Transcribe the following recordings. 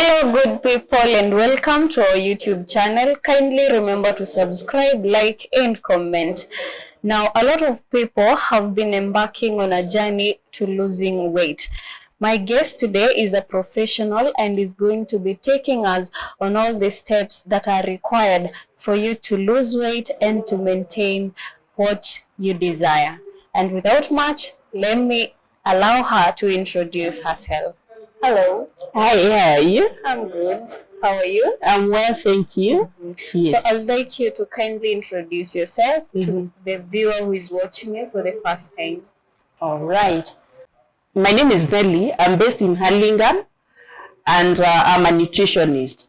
Hello good people and welcome to our YouTube channel. Kindly remember to subscribe, like and comment. Now, a lot of people have been embarking on a journey to losing weight. My guest today is a professional and is going to be taking us on all the steps that are required for you to lose weight and to maintain what you desire. And without much, let me allow her to introduce herself. Hello. Hi, how are you? I'm good. How are you? I'm well, thank you. Yes. So I'd like you to kindly introduce yourself to the viewer who is watching you for the first time. All right. My name is Nelly. I'm based in Hurlingham and I'm a nutritionist.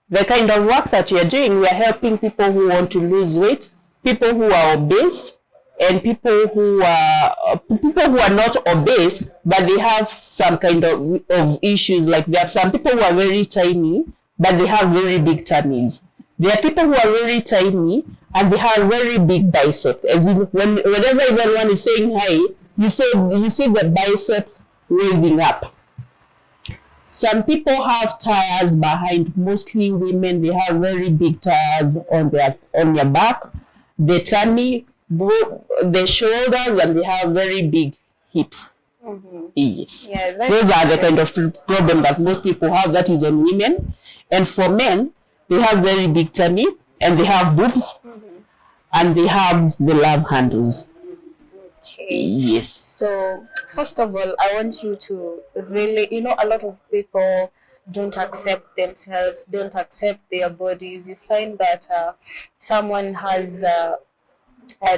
The kind of work that we are doing, we are helping people who want to lose weight, people who are obese, and people who are not obese, but they have some kind of issues. Like there are some people who are very tiny, but they have very big tummies. There are people who are very tiny and they have very big biceps. As in whenever everyone is saying hi, you see the biceps waving up. Some people have tires behind, mostly women, they have very big tires on your back, the tummy, the shoulders, and they have very big hips. Yes. Yeah, those are the kind of problem that most people have. That is on women. And for men, they have very big tummy and they have boobs and they have the love handles. Okay. Yes. So first of all, I want you to really, a lot of people don't accept themselves, don't accept their bodies. You find that someone has a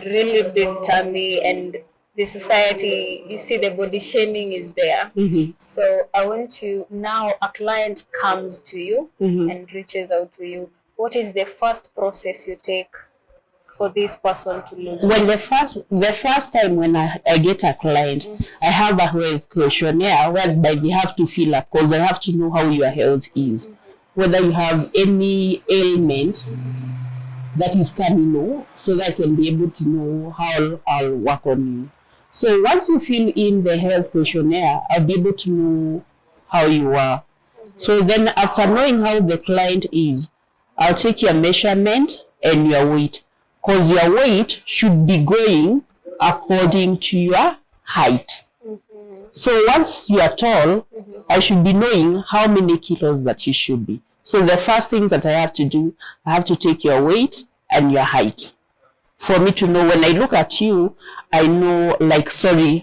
really big tummy and the society, you see the body shaming is there. So I want you, now a client comes to you and reaches out to you. What is the first process you take for this person to lose weight? Well, the first time when I get a client, I have a health questionnaire whereby they have to fill up, because I have to know how your health is. Whether you have any ailment that is terminal, so that I can be able to know how I'll work on you. So once you fill in the health questionnaire, I'll be able to know how you are. So then after knowing how the client is, I'll take your measurement and your weight, because your weight should be going according to your height. So once you are tall, I should be knowing how many kilos that you should be. So the first thing that I have to do, I have to take your weight and your height. For me to know, when I look at you, I know, I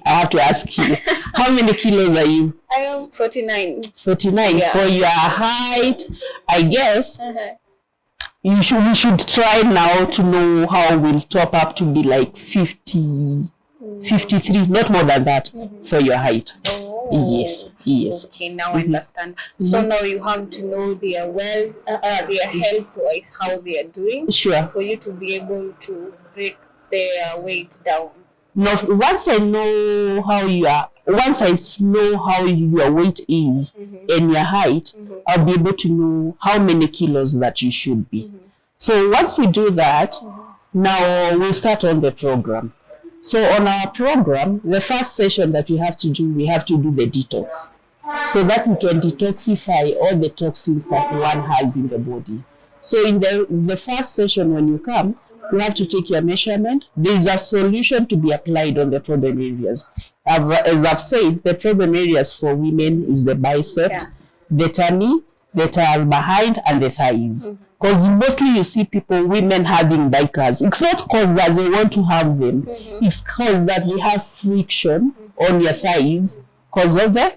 have to ask you, how many kilos are you? I am 49. 49. Yeah. For your height, I guess, we should try now to know how we'll top up to be like 50, 53, not more than that, for your height. Yes. Okay, now I understand. So now you have to know their health-wise, how they are doing. Sure. For you to be able to break their weight down. Now, once I know how your weight is and your height, I'll be able to know how many kilos that you should be. So once we do that, now we'll start on the program. So on our program, the first session that we have to do the detox, so that we can detoxify all the toxins that one has in the body. So in the first session, when you come, you have to take your measurement. There is a solution to be applied on the problem areas. As I've said, the problem areas for women is the bicep, the tummy, the tires behind, and the thighs. Because mostly you see women having bikers. It's not because that they want to have them. It's because that they have friction on your thighs because of the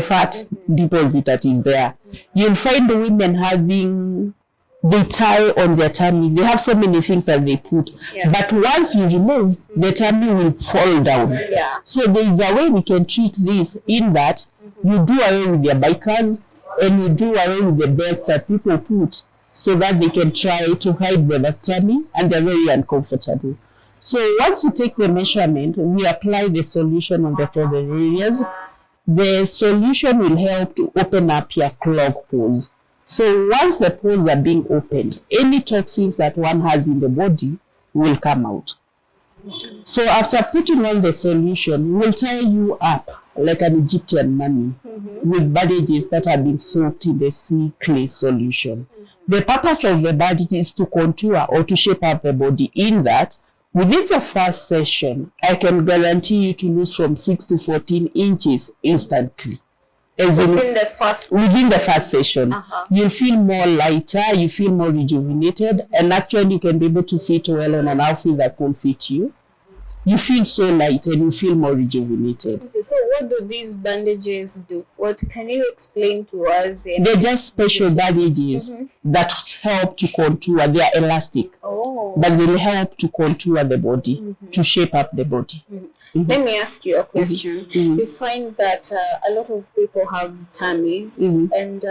fat deposit that is there. You'll find the women having the tie on their tummy. They have so many things that they put. But once you remove, the tummy will fall down. So there is a way we can treat this in that you do away with their bikers and you do away with the belts that people put so that they can try to hide their tummy and they're very uncomfortable. So once you take the measurement, we apply the solution on the problem areas. The solution will help to open up your clogged pores. So once the pores are being opened, any toxins that one has in the body will come out. So after putting on the solution, we'll tie you up like an Egyptian mummy with bandages that have been soaked in the sea clay solution. The purpose of the bandage is to contour or to shape up the body, in that within the first session, I can guarantee you to lose from 6 to 14 inches instantly. As in, within the first session, you'll feel more lighter, you feel more rejuvenated, and actually you can be able to fit well on an outfit that won't fit you. You feel so light and you feel more rejuvenated. Okay, so what do these bandages do? What can you explain to us? They're just special bandages that help to contour. They are elastic, but they'll help to contour the body, to shape up the body. Let me ask you a question. You find that a lot of people have tummies and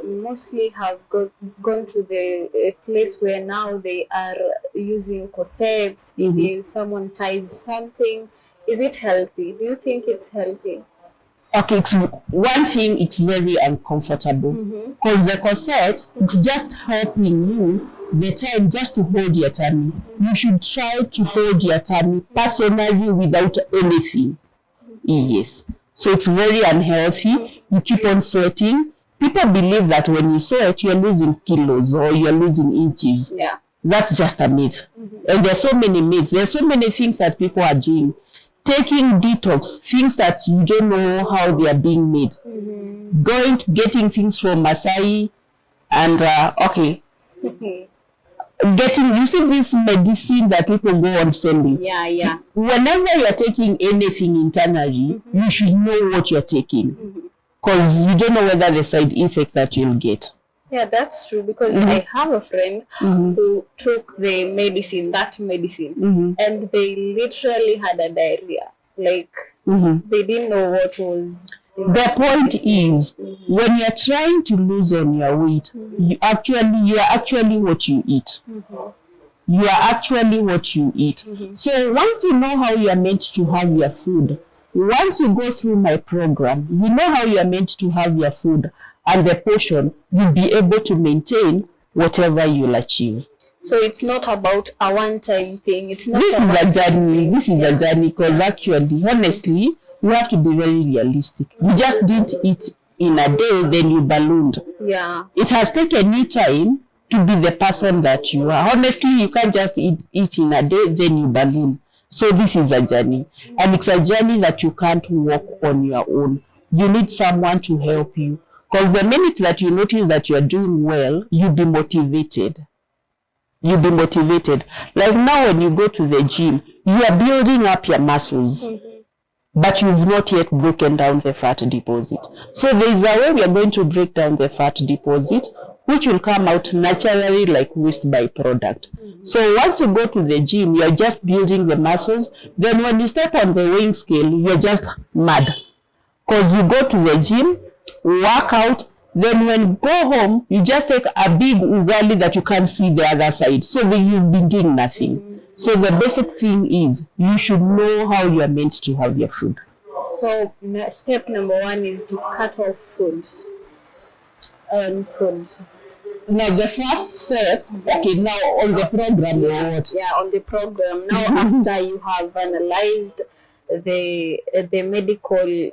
mostly have gone to the place where now they are using corsets. If someone ties something, is it healthy? Do you think it's healthy? Okay, it's one thing, it's very uncomfortable because the corset, it's just helping you the time just to hold your tummy. You should try to hold your tummy personally without anything. Yes. So it's very unhealthy. You keep on sweating. People believe that when you sweat, you're losing kilos or you're losing inches. Yeah. That's just a myth. And there's so many myths. There's so many things that people are doing. Taking detox, things that you don't know how they are being made. Getting things from Masai and you see this medicine that people go on selling. Yeah. Whenever you're taking anything internally, you should know what you're taking. Because you don't know whether the side effect that you'll get. Yeah, that's true, because I have a friend who took the medicine, and they literally had a diarrhea. Like, they didn't know what was... The point is, when you're trying to lose on your weight, you are actually what you eat. You are actually what you eat. So once you know how you are meant to have your food, once you go through my program, you know how you are meant to have your food and the portion, you'll be able to maintain whatever you'll achieve. So it's not about a one-time thing. It's not. This is a journey. This is a journey, because actually, honestly, you have to be very realistic. You just didn't eat in a day, then you ballooned. Yeah. It has taken you time to be the person that you are. Honestly, you can't just eat in a day, then you balloon. So this is a journey. And it's a journey that you can't walk on your own. You need someone to help you. Because the minute that you notice that you're doing well, you'll be motivated. You'll be motivated. Like now when you go to the gym, you are building up your muscles. But you've not yet broken down the fat deposit. So there is a way we are going to break down the fat deposit, which will come out naturally like waste byproduct. So once you go to the gym, you're just building the muscles. Then when you step on the weighing scale, you're just mad. Because you go to the gym, work out, then when you go home, you just take a big ugali that you can't see the other side. So then you'll be doing nothing. So the basic thing is, you should know how you are meant to have your food. So step number 1 is to cut off foods. Now the first step, okay, now on the program or what? Yeah, on the program. Now after you have analyzed the medical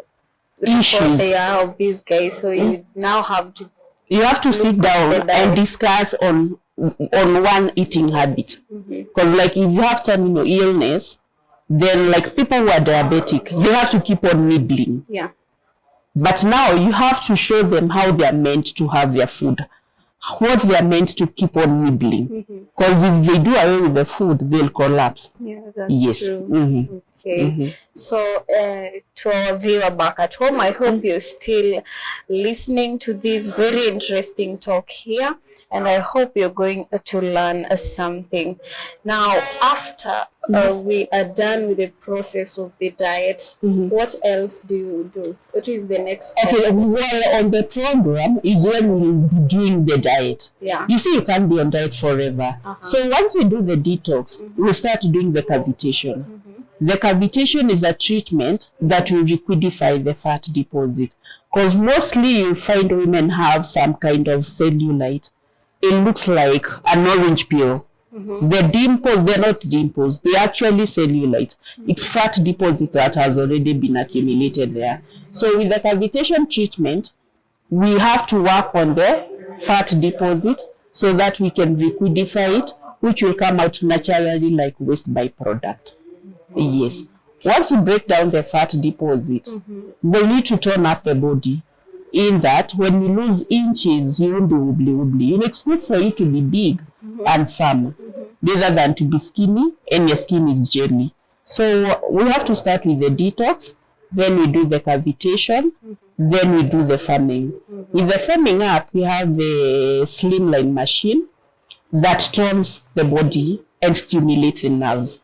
issues of these guys, so you now have to... You have to sit down and discuss on one eating habit. Because like if you have terminal illness, then like people who are diabetic, you have to keep on nibbling. Yeah. But now you have to show them how they are meant to have their food, what they are meant to keep on nibbling. Because if they do away with the food, they'll collapse. Yeah, that's true. Okay. So to our viewer back at home, I hope you're still listening to this very interesting talk here, and I hope you're going to learn something. Now, after we are done with the process of the diet, what else do you do? What is the next step? Okay, well, on the program is when we'll be doing the diet. Yeah. You see, you can't be on diet forever. So once we do the detox, we start doing the cavitation. The cavitation is a treatment that will liquidify the fat deposit. Because mostly you find women have some kind of cellulite. It looks like an orange peel. The dimples, they're not dimples. They're actually cellulite. It's fat deposit that has already been accumulated there. So with the cavitation treatment, we have to work on the fat deposit so that we can liquidify it, which will come out naturally like waste byproduct. Yes. Once we break down the fat deposit, we need to tone up the body. In that, when you lose inches, you won't be wobbly. It's good for you to be big and firm, rather than to be skinny and your skin is jelly. So we have to start with the detox, then we do the cavitation, then we do the firming. With the firming up, we have the slimline machine that tones the body and stimulates the nerves.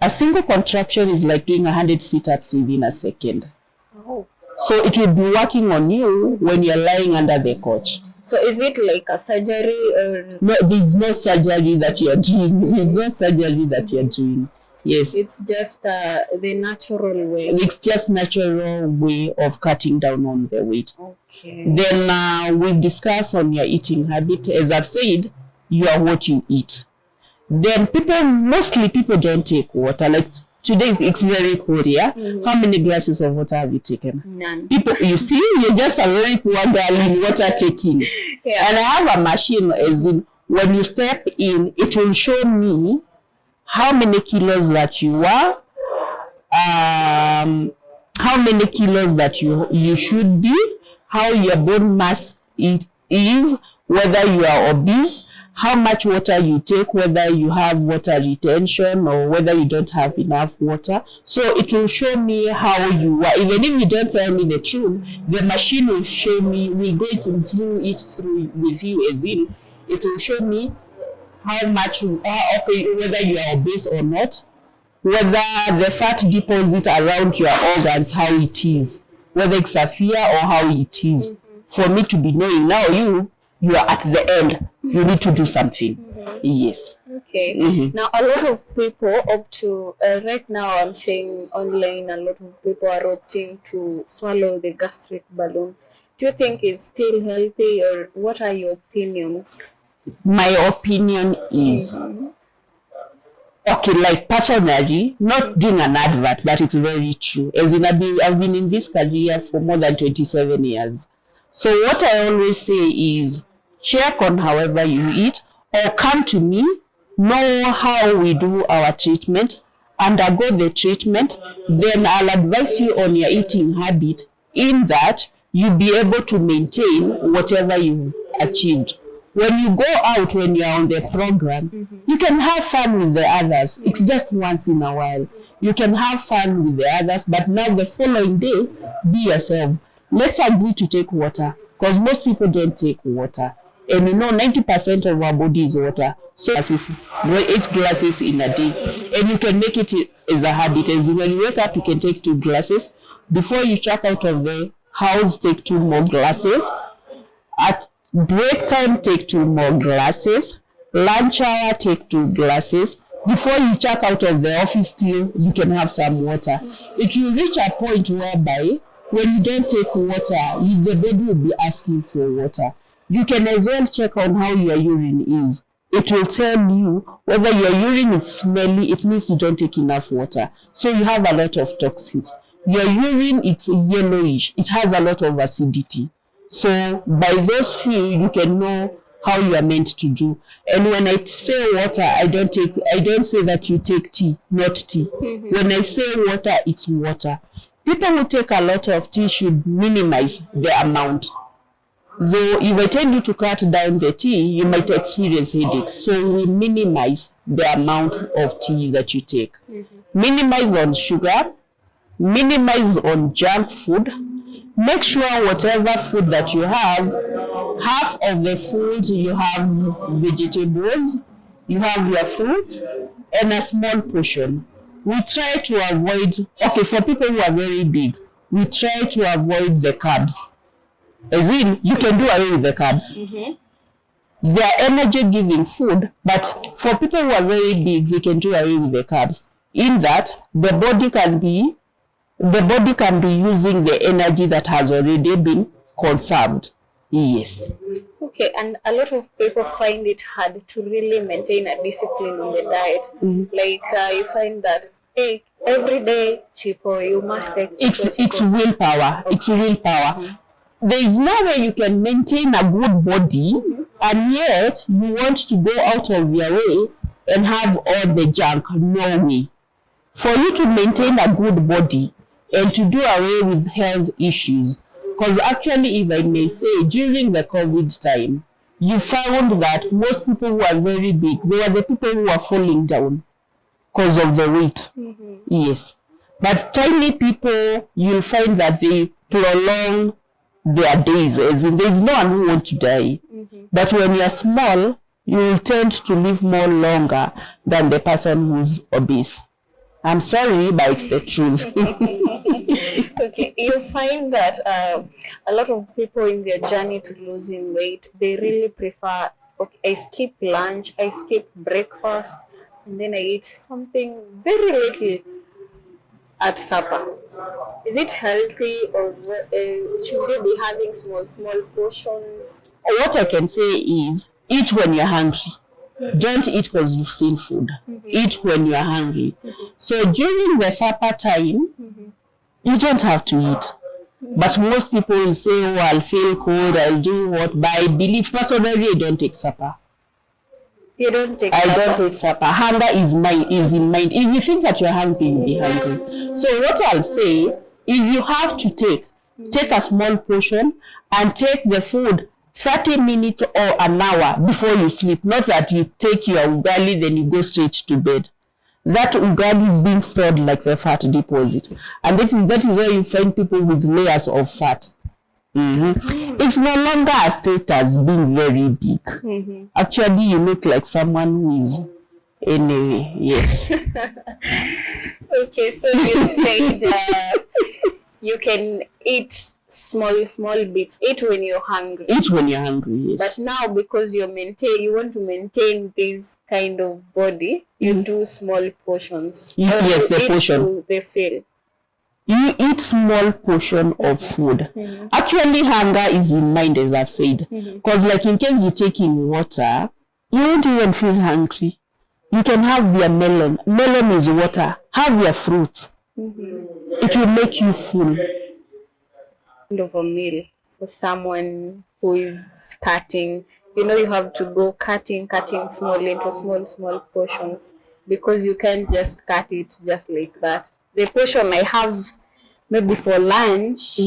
A single contraction is like doing 100 sit-ups within a second. Oh. So it will be working on you when you're lying under the couch. So is it like a surgery or? No, there's no surgery that you're doing. There's no surgery that you're doing. Yes. It's just the natural way. It's just natural way of cutting down on the weight. Okay. Then we discuss on your eating habit. As I've said, you are what you eat. Then mostly people don't take water. Like today, it's very cold, yeah? How many glasses of water have you taken? None. People, you see, you're just a very poor girl in water taking. Yeah. And I have a machine, as in, when you step in, it will show me how many kilos that you are, how many kilos that you should be, how your bone mass is, whether you are obese, how much water you take, whether you have water retention or whether you don't have enough water. So it will show me how you are. Even if you don't tell me the truth, the machine will show me, we'll go through with you, as in, it will show me how much, whether you are obese or not, whether the fat deposit around your organs, how it is, whether it's severe or how it is. For me to be knowing now you are at the end. You need to do something. Yes. Okay. Now, a lot of people opt to, right now I'm saying online, a lot of people are opting to swallow the gastric balloon. Do you think it's still healthy, or what are your opinions? My opinion is, okay, like personally, not doing an advert, but it's very true. As in, I've been in this career for more than 27 years. So what I always say is, check on however you eat, or come to me, know how we do our treatment, undergo the treatment, then I'll advise you on your eating habit, in that you'll be able to maintain whatever you've achieved. When you go out, when you're on the program, you can have fun with the others. It's just once in a while. You can have fun with the others, but now the following day, be yourself. Let's agree to take water, because most people don't take water. And 90% of our body is water. So 8 glasses in a day. And you can make it as a habit. As when you wake up, you can take 2 glasses. Before you check out of the house, take 2 more glasses. At break time, take 2 more glasses. Lunch hour, take 2 glasses. Before you check out of the office still, you can have some water. It will reach a point whereby when you don't take water, the body will be asking for water. You can as well check on how your urine is. It will tell you whether your urine is smelly, it means you don't take enough water. So you have a lot of toxins. Your urine, it's yellowish. It has a lot of acidity. So by those few, you can know how you are meant to do. And when I say water, I don't say that you take tea, not tea. When I say water, it's water. People who take a lot of tea should minimize the amount. Though if I tell you to cut down the tea, you might experience headache. So we minimize the amount of tea that you take. Minimize on sugar, minimize on junk food. Make sure whatever food that you have, half of the food you have vegetables, you have your fruit, and a small portion. We try to avoid, okay, for people who are very big, we try to avoid the carbs. As in, you can do away with the carbs. They are energy-giving food, but for people who are very big, they can do away with the carbs. In that, the body can be using the energy that has already been conserved. Yes. Okay, and a lot of people find it hard to really maintain a discipline in the diet. Like you find that, hey, every day, chipo, you must take chipo. It's willpower. It's willpower. There is no way you can maintain a good body and yet you want to go out of your way and have all the junk. No way. For you to maintain a good body and to do away with health issues, because actually, if I may say, during the COVID time, you found that most people who are very big, they were the people who are falling down because of the weight. Yes. But tiny people, you'll find that they prolong their days, as in there's no one who wants to die. But when you're small, you will tend to live more longer than the person who's obese. I'm sorry, but it's the truth. Okay, you find that a lot of people in their journey to losing weight, they really prefer, okay, I skip lunch, I skip breakfast, and then I eat something very little at supper. Is it healthy, or should they be having small portions? What I can say is, eat when you're hungry. Don't eat because you've seen food. Eat when you're hungry. So during the supper time, you don't have to eat. But most people will say, oh, I'll feel cold, I'll do what? But I believe, personally, I don't take supper. You don't take supper? I don't take supper. Hunger is in mind. If you think that you're hungry, you'll be hungry. So what I'll say, if you have to take a small portion and take the food 30 minutes or an hour before you sleep. Not that you take your ugali, then you go straight to bed. That ugali is being stored like the fat deposit. And that is why you find people with layers of fat. It's no longer a status being very big. Actually, you look like someone who is, anyway, yes. Okay, so you said you can eat small bits. Eat when you're hungry. Eat when you're hungry, yes. But now, because you want to maintain this kind of body, you do small portions. Yes, the portion. They fill. You eat small portion of food. Actually, hunger is in mind, as I've said. Because like in case you take in water, you won't even feel hungry. You can have your melon. Melon is water. Have your fruits. It will make you full. Of a meal for someone who is starting, you have to go cutting small into small portions, because you can't just cut it just like that. The portion I have maybe for lunch,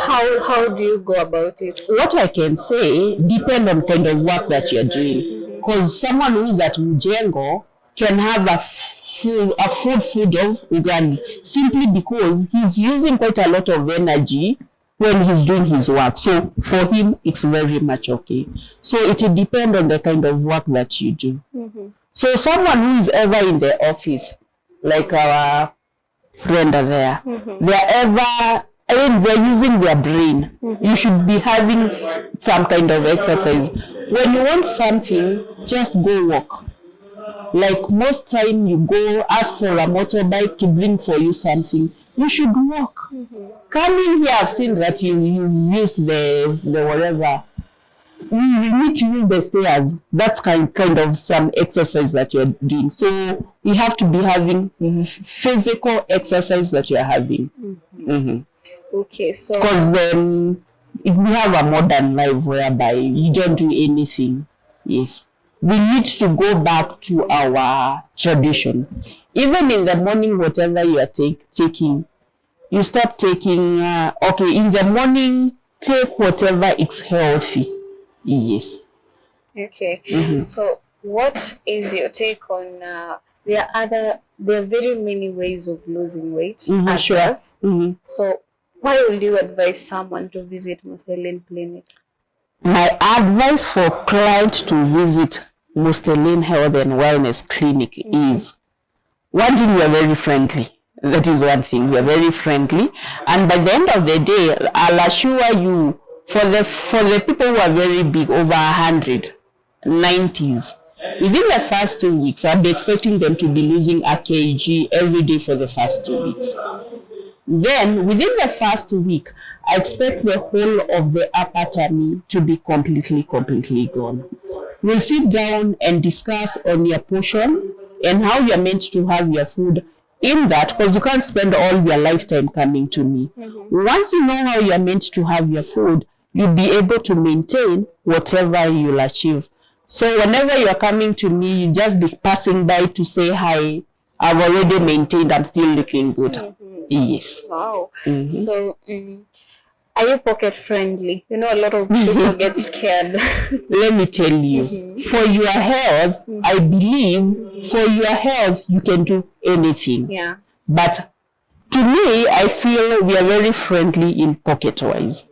how do you go about it? What I can say depend on kind of work that you're doing, because someone who is at Mjengo can have a full food of ugali, simply because he's using quite a lot of energy when he's doing his work. So for him, it's very much okay. So it will depend on the kind of work that you do. So someone who is ever in the office, like our friend there, they're using their brain. You should be having some kind of exercise. When you want something, just go walk. Like most time you go ask for a motorbike to bring for you something, you should walk. Coming here, I've seen that you use the whatever. You need to use the stairs. That's kind of some exercise that you're doing. So you have to be having physical exercise that you're having. Okay, so because then if we have a modern life whereby you don't do anything, yes. We need to go back to our tradition. Even in the morning, whatever you are taking, you stop taking, okay, in the morning, take whatever is healthy. Yes. Okay. So what is your take on, there are very many ways of losing weight. Sure. So why would you advise someone to visit Mustelin Clinic? My advice for clients to visit Mustelin Health and Wellness Clinic is, one thing, we are very friendly. That is one thing. We are very friendly. And by the end of the day, I'll assure you, for the people who are very big, over 100, 90s, within the first 2 weeks, I'll be expecting them to be losing a kg every day for the first 2 weeks. Then within the first week, I expect the whole of the upper tummy to be completely gone. We'll sit down and discuss on your portion and how you're meant to have your food in that, because you can't spend all your lifetime coming to me. Once you know how you're meant to have your food, you'll be able to maintain whatever you'll achieve. So whenever you're coming to me, you just be passing by to say hi. I've already maintained, I'm still looking good. Yes. Wow. So, are you pocket friendly? You know, a lot of people get scared. Let me tell you, for your health, I believe for your health, you can do anything. Yeah. But to me, I feel we are very friendly in pocket-wise.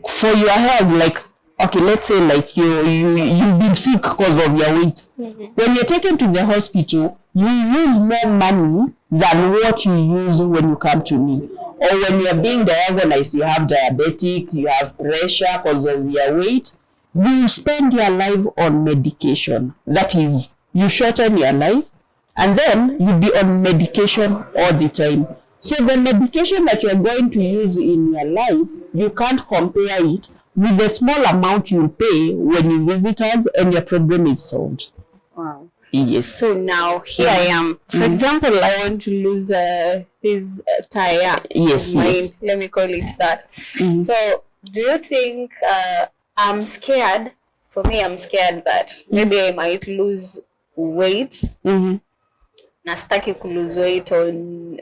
For your health, like, okay, let's say like you've been sick because of your weight. When you're taken to the hospital, you use more money than what you use when you come to me. Or when you're being diagnosed, you have diabetic, you have pressure because of your weight, you spend your life on medication. That is, you shorten your life and then you be on medication all the time. So the medication that you're going to use in your life, you can't compare it with the small amount you pay when you visit us and your problem is solved. Wow. Yes. So now here I am. For example, I want to lose this tire. Yes, yes. Let me call it that. So do you think I'm scared? For me, I'm scared that maybe I might lose weight. Na sitaki ku lose weight on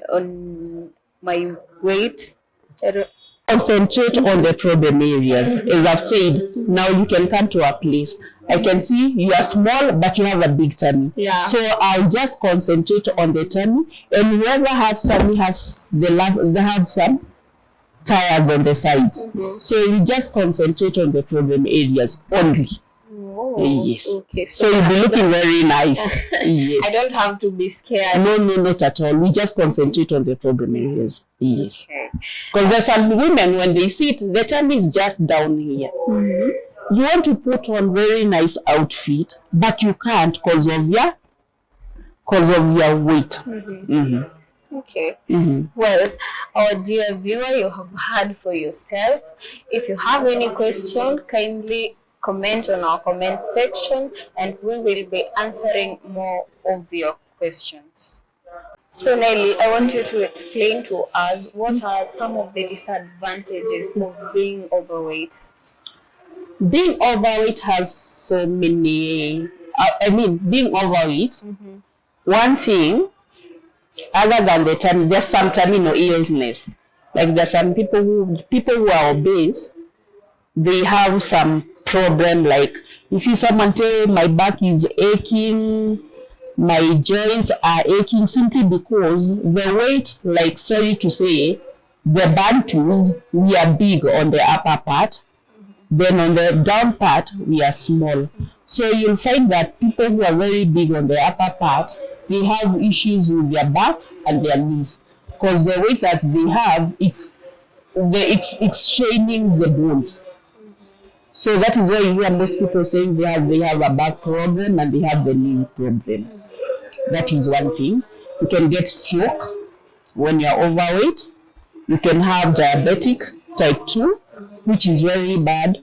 my weight. Concentrate on the problem areas. As I've said, now you can come to a place. I can see you are small, but you have a big tummy. Yeah. So I'll just concentrate on the tummy, and whoever has tummy they have some tires on the sides. So we just concentrate on the problem areas only. Oh, yes. Okay. So you'll be looking very nice. Yes. I don't have to be scared. No, not at all. We just concentrate on the problem areas. Yes. Because there's some women, when they sit, the tummy is just down here. You want to put on very nice outfit, but you can't because of your weight. Okay. Well, our dear viewer, you have heard for yourself. If you have any question, kindly comment on our comment section and we will be answering more of your questions. So Nelly, I want you to explain to us what are some of the disadvantages of being overweight. Being overweight has so many, being overweight, one thing, other than the tummy, there's some terminal illness. Like there's some people who are obese, they have some problem, like if you someone tell my back is aching, my joints are aching, simply because the weight, like sorry to say, the Bantus, we are big on the upper part, then on the down part, we are small. So you'll find that people who are very big on the upper part, they have issues with their back and their knees. Because the weight that they have, it's straining the bones. So that is why you hear most people saying they have a back problem and they have the knee problem. That is one thing. You can get stroke when you're overweight. You can have diabetic type 2, which is very bad,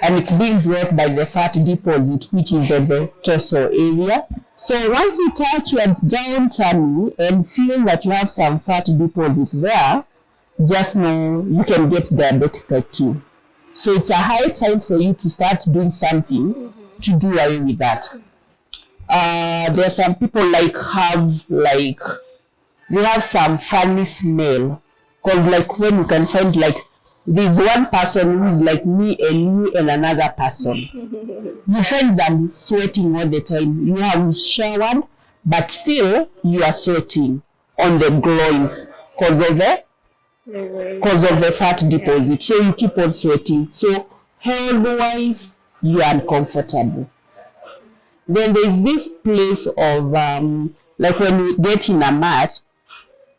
and it's being brought by the fat deposit, which is in the torso area. So once you touch your down tummy and feel that you have some fat deposit there, just know you can get diabetic type 2. So it's a high time for you to start doing something to do away with that. There are some people you have some funny smell. Because like when you can find like there's one person who is like me and you and another person. You find them sweating all the time. You have showered, but still you are sweating on the groins because of the fat deposit. So you keep on sweating. So health-wise, you are uncomfortable. Then there's this place of like when you get in a mat,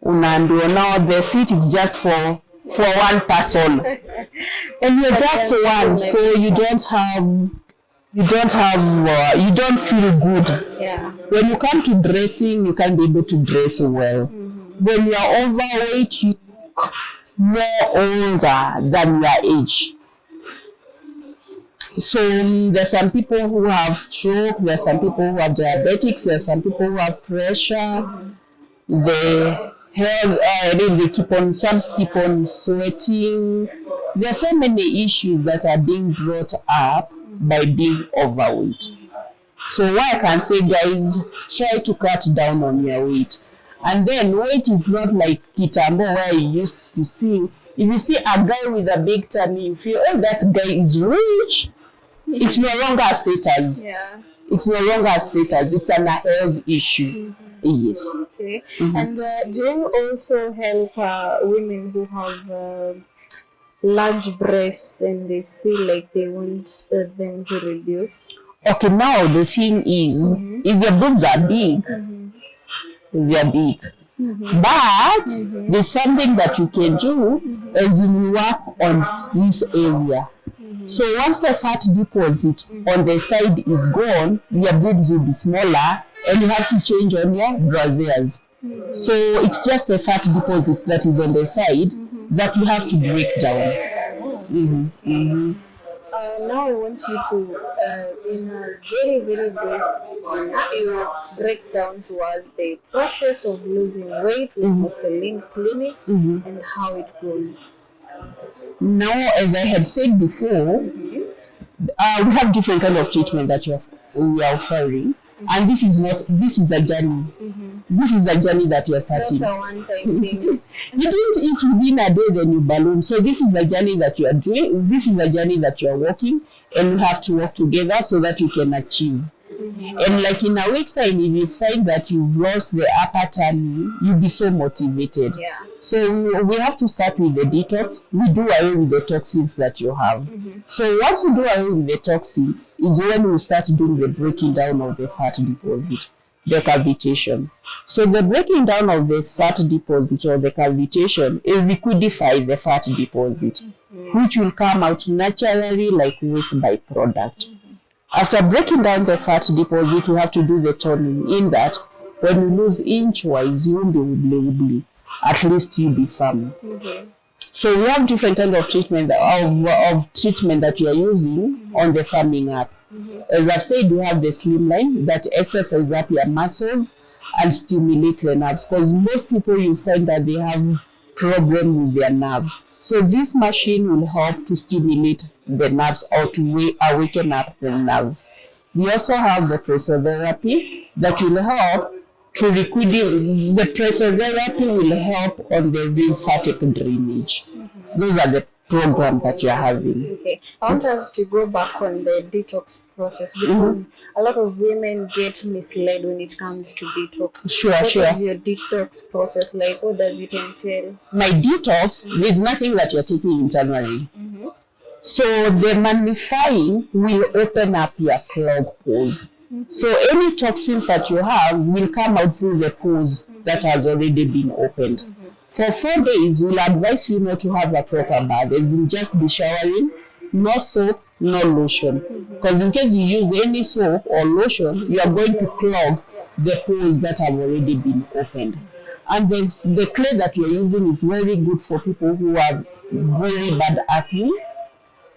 now the seat is just for one person, and you're just one, so you don't feel good. Yeah. When you come to dressing, you can't be able to dress well. When you're overweight, more older than your age. So there's some people who have stroke, there's some people who are diabetics, there's some people who have pressure. They have, they keep on, some keep on sweating. There are so many issues that are being brought up by being overweight. So what I can say, guys, try to cut down on your weight. And then weight is not like Kitambo where you used to see. If you see a guy with a big tummy, you feel, oh, that guy is rich. It's no longer a status. Yeah. It's no longer a status. It's an health issue. Yes. Okay. And do you also help women who have large breasts and they feel like they want them to reduce? Okay, now the thing is, if your boobs are big, they are big. But there's something that you can do as you work on this area. So once the fat deposit on the side is gone, your boobs will be smaller and you have to change on your brassieres. So it's just the fat deposit that is on the side that you have to break down. Now I want you to, in a very, very brief manner, break down to us the process of losing weight with Mr. Clinic and how it goes. Now, as I had said before, we have different kind of treatment that we are offering, and this is a journey. This is a journey that you are starting. Not a one-time thing. You don't eat within a day, then you balloon. So this is a journey that you are doing. This is a journey that you are walking, and we have to work together so that you can achieve. And like in a week's time, if you find that you've lost the upper tummy, you'll be so motivated. Yeah. So we have to start with the detox. We do away with the toxins that you have. So once you do away with the toxins, is when we start doing the breaking down of the fat deposit, the cavitation. So the breaking down of the fat deposit or the cavitation is liquidify the fat deposit, which will come out naturally like waste byproduct. After breaking down the fat deposit, we have to do the toning. In that, when you lose inch-wise, you won't be wibbly. At least you'll be firm. So we have different kind of treatment that you are using on the firming up. As I've said, we have the slimline that exercises up your muscles and stimulate the nerves. Because most people, you find that they have problem with their nerves. So this machine will help to stimulate the nerves or to awaken up the nerves. We also have the pressor therapy that will help to liquidate. The pressor therapy will help on the lymphatic drainage. Those are the programs that you're having. Okay, I want us to go back on the detox process because a lot of women get misled when it comes to detox. What is your detox process like? What does it entail? My detox, there's nothing that you're taking internally. So the magnifying will open up your clog pores. So any toxins that you have will come out through the pores that has already been opened. For 4 days, we'll advise you not to have a proper bath, as in just be showering, no soap, no lotion. Because in case you use any soap or lotion, you are going to clog the pores that have already been opened. And the clay that you're using is very good for people who have very bad acne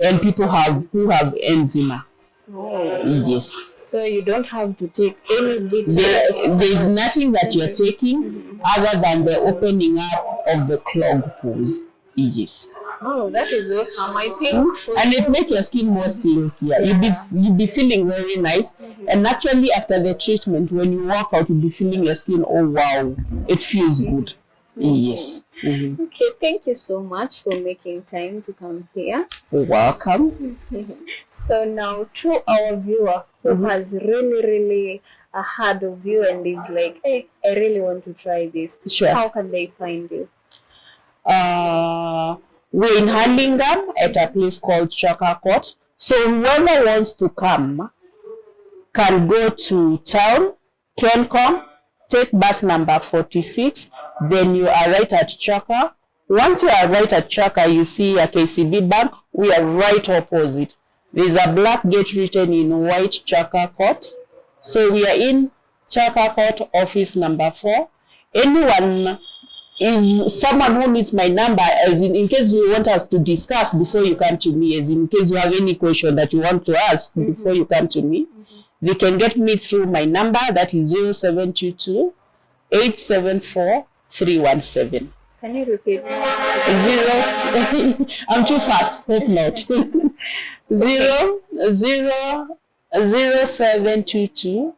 and people who have eczema. Yes. So you don't have to take any bitters. There's nothing that you're taking other than the opening up of the clog pores. Yes. Oh, that is awesome. I think. And it makes your skin more silkier. You'll be feeling very nice. And actually, after the treatment, when you walk out, you'll be feeling your skin. Oh wow, it feels good. Yes. Okay, thank you so much for making time to come here. You're welcome. So now, to our viewer who has really heard of you and is like, hey, I really want to try this. Sure. How can they find you? We're in Hurlingham at a place called Chaka Court. So whoever wants to come can go to town, Kencom, take bus number 46. Then you are right at Chaka. Once you are right at Chaka, you see a KCB bank. We are right opposite. There's a black gate written in white, Chaka Court. So we are in Chaka Court, office number 4. Anyone if someone who needs my number, as in case you want us to discuss before you come to me, as in case you have any question that you want to ask before you come to me, they can get me through my number, that is 0722 874 317. Can you repeat? I'm too fast. Hope not. 0722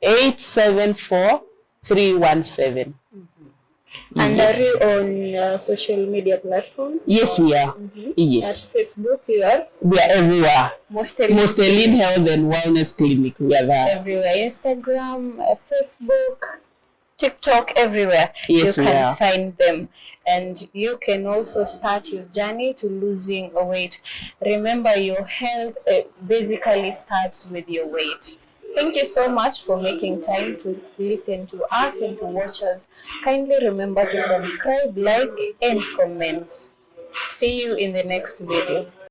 874 317. And are you on social media platforms? Yes, we are. Yes. At Facebook, you are? We are everywhere. Mustelin Health and Wellness Clinic. We are there. Everywhere. Instagram, Facebook, TikTok, everywhere. Yes, you can find them. And you can also start your journey to losing weight. Remember, your health basically starts with your weight. Thank you so much for making time to listen to us and to watch us. Kindly remember to subscribe, like, and comment. See you in the next video.